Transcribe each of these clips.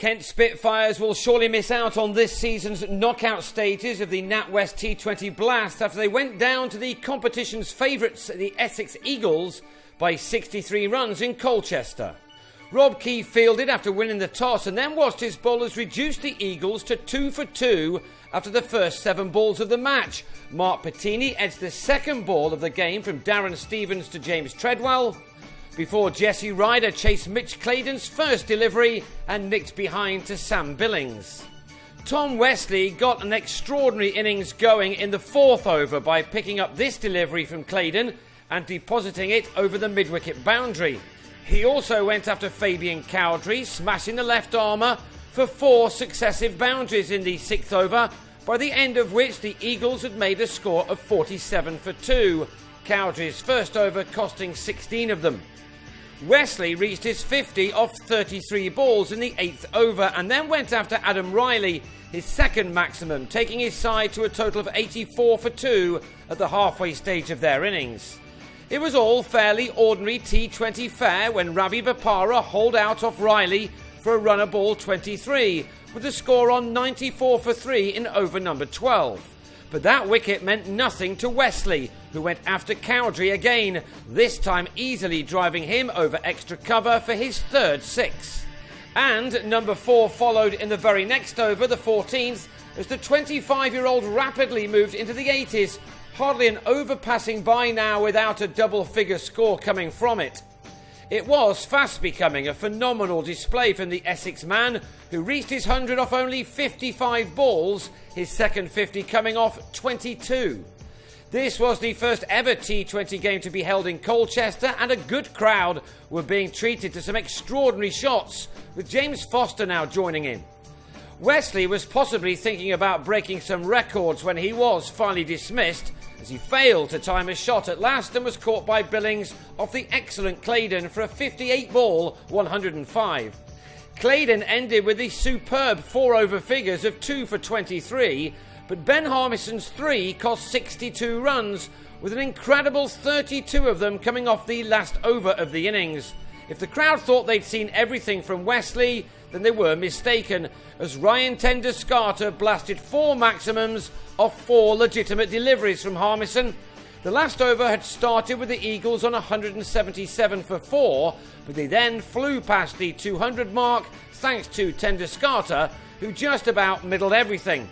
Kent Spitfires will surely miss out on this season's knockout stages of the NatWest T20 Blast after they went down to the competition's favourites, the Essex Eagles, by 63 runs in Colchester. Rob Key fielded after winning the toss and then watched his bowlers reduce the Eagles to 2 for 2 after the first 7 balls of the match. Mark Pettini edged the second ball of the game from Darren Stevens to James Treadwell, before Jesse Ryder chased Mitch Claydon's first delivery and nicked behind to Sam Billings. Tom Wesley got an extraordinary innings going in the 4th over by picking up this delivery from Claydon and depositing it over the mid-wicket boundary. He also went after Fabian Cowdrey, smashing the left armour for 4 successive boundaries in the 6th over, by the end of which the Eagles had made a score of 47 for 2, Cowdrey's first over costing 16 of them. Wesley reached his 50 off 33 balls in the 8th over and then went after Adam Riley, his second maximum, taking his side to a total of 84 for 2 at the halfway stage of their innings. It was all fairly ordinary T20 fare when Ravi Bopara holed out off Riley for a runner ball 23, with the score on 94 for 3 in over number 12. But that wicket meant nothing to Wesley, who went after Cowdrey again, this time easily driving him over extra cover for his 3rd 6. And number 4 followed in the very next over, the 14th, as the 25-year-old rapidly moved into the 80s, hardly an overpassing by now without a double-figure score coming from it. It was fast becoming a phenomenal display from the Essex man, who reached his 100 off only 55 balls, his second 50 coming off 22. This was the first ever T20 game to be held in Colchester, and a good crowd were being treated to some extraordinary shots, with James Foster now joining in. Wesley was possibly thinking about breaking some records when he was finally dismissed, as he failed to time a shot at last and was caught by Billings off the excellent Claydon for a 58-ball 105. Claydon ended with the superb 4-over figures of 2 for 23, but Ben Harmison's 3 cost 62 runs, with an incredible 32 of them coming off the last over of the innings. If the crowd thought they'd seen everything from Wesley, then they were mistaken, as Ryan Tenduscarter blasted 4 maximums off 4 legitimate deliveries from Harmison. The last over had started with the Eagles on 177 for 4, but they then flew past the 200 mark thanks to Tenduscarter, who just about middled everything.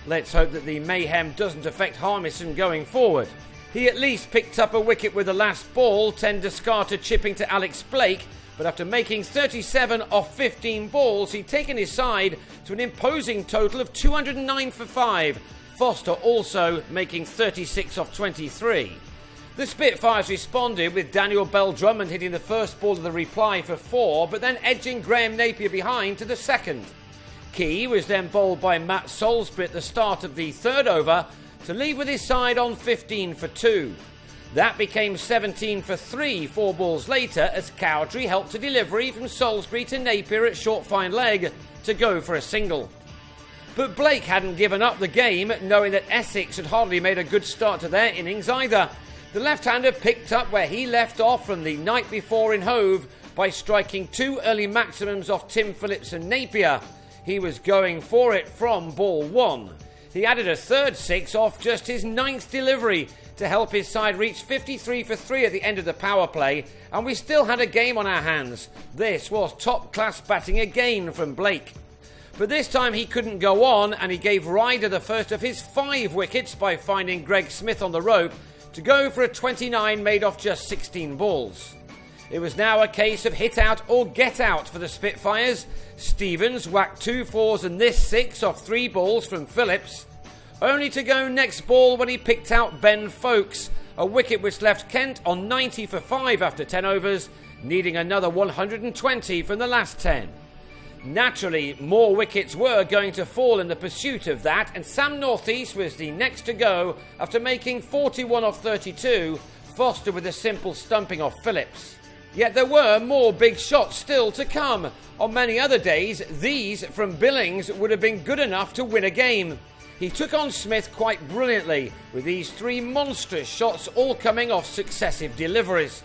Let's hope that the mayhem doesn't affect Harmison going forward. He at least picked up a wicket with the last ball, Tenduscarter chipping to Alex Blake, but after making 37 off 15 balls, he'd taken his side to an imposing total of 209 for 5, Foster also making 36 off 23. The Spitfires responded with Daniel Bell-Drummond hitting the first ball of the reply for 4, but then edging Graham Napier behind to the second. Key was then bowled by Matt Salisbury at the start of the 3rd over to leave with his side on 15 for 2. That became 17 for 3 4 balls later, as Cowdrey helped a delivery from Salisbury to Napier at short fine leg to go for a single. But Blake hadn't given up the game, knowing that Essex had hardly made a good start to their innings either. The left-hander picked up where he left off from the night before in Hove by striking 2 early maximums off Tim Phillips and Napier. He was going for it from ball 1. He added a 3rd 6 off just his 9th delivery to help his side reach 53 for 3 at the end of the power play, and we still had a game on our hands. This was top-class batting again from Blake. But this time he couldn't go on, and he gave Ryder the first of his 5 wickets by finding Greg Smith on the rope to go for a 29 made off just 16 balls. It was now a case of hit out or get out for the Spitfires. Stevens whacked 2 4s and this 6 off 3 balls from Phillips, only to go next ball when he picked out Ben Folkes, a wicket which left Kent on 90 for 5 after 10 overs, needing another 120 from the last 10. Naturally, more wickets were going to fall in the pursuit of that, and Sam Northeast was the next to go after making 41 off 32, Foster with a simple stumping off Phillips. Yet there were more big shots still to come. On many other days, these from Billings would have been good enough to win a game. He took on Smith quite brilliantly, with these 3 monstrous shots all coming off successive deliveries.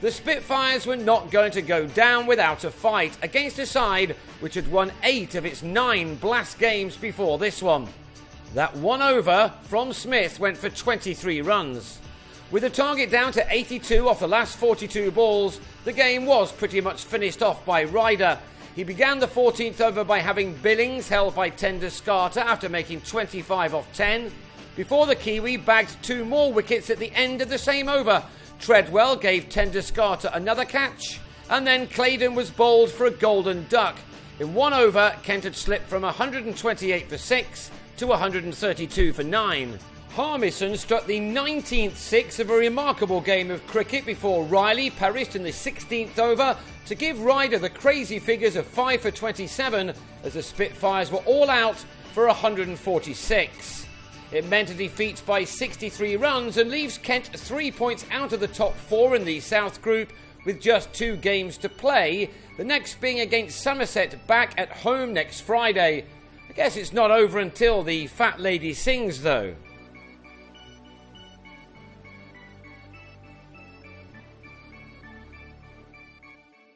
The Spitfires were not going to go down without a fight against a side which had won 8 of its 9 Blast games before this one. That one over from Smith went for 23 runs. With the target down to 82 off the last 42 balls, the game was pretty much finished off by Ryder. He began the 14th over by having Billings held by Tenduscarter after making 25 off 10, before the Kiwi bagged 2 more wickets at the end of the same over. Treadwell gave Tenduscarter another catch, and then Claydon was bowled for a golden duck. In one over, Kent had slipped from 128 for 6 to 132 for 9. Harmison struck the 19th 6 of a remarkable game of cricket before Riley perished in the 16th over to give Ryder the crazy figures of 5 for 27 as the Spitfires were all out for 146. It meant a defeat by 63 runs and leaves Kent 3 points out of the top 4 in the South Group with just 2 games to play, the next being against Somerset back at home next Friday. I guess it's not over until the fat lady sings though.